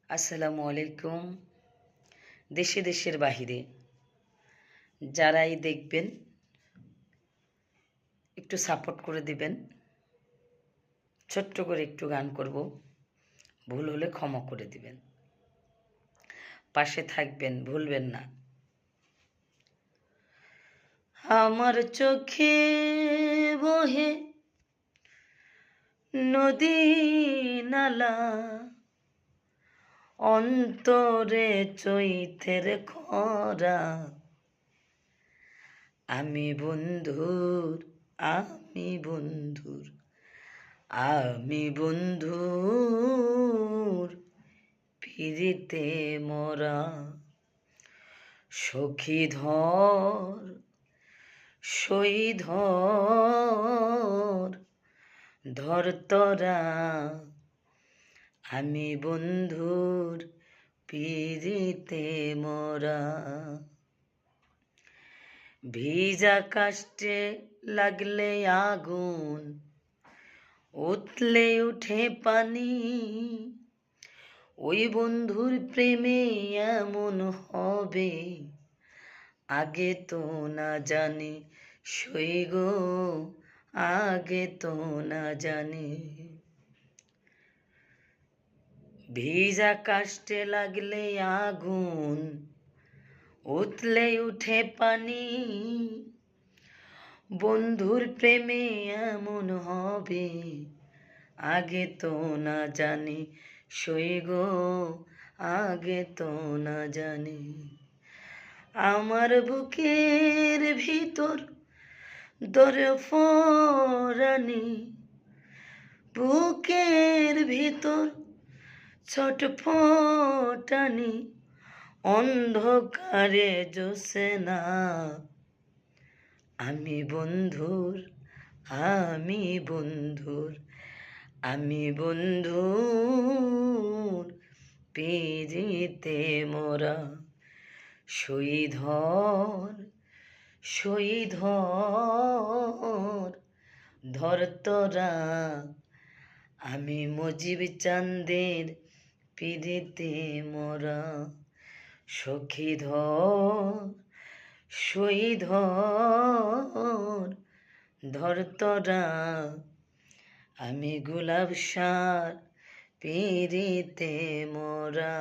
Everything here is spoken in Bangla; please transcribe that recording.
আসসালামু আলাইকুম। দেশে দেশের বাহিরে যারাই দেখবেন একটু সাপোর্ট করে দিবেন। ছোট্ট করে একটু গান করব, ভুল হলে ক্ষমা করে দিবেন। পাশে থাকবেন, ভুলবেন না। আমার চোখে বহে নদী নালা, অন্তরে চৈতের খরা। আমি বন্ধুর আমি বন্ধুর আমি বন্ধুর পিরিতে মরা। সখী ধর সই ধর ধর তোরা, আমি বন্ধুর পিরিতে মরা। ভিজা কাষ্টে লাগলে আগুন, উতলে উঠে পানি। ওই বন্ধুর প্রেমে এমন হবে, আগে তো না জানি। সই গো, আগে তো না জানি। ভিজা কাষ্টে লাগলে আগুন, উতলে উঠে পানি। বন্ধুর প্রেমে এমন হবে, আগে তো না জানি। সই গো, আগে তো না জানি। আমার বুকের ভিতর দরে ফরানি, বুকের ভিতর ছটফটানি। অন্ধকারে জোসেনা, আমি বন্ধুর আমি বন্ধুর আমি বন্ধুর পিরিতে মোরা। সই ধর সই ধর ধর তোরা, আমি মজিব চাঁদের পিরিতে মোরা। সখী ধর সই ধর ধর তোরা, আমি গোলাপ সার পিরিতে মোরা।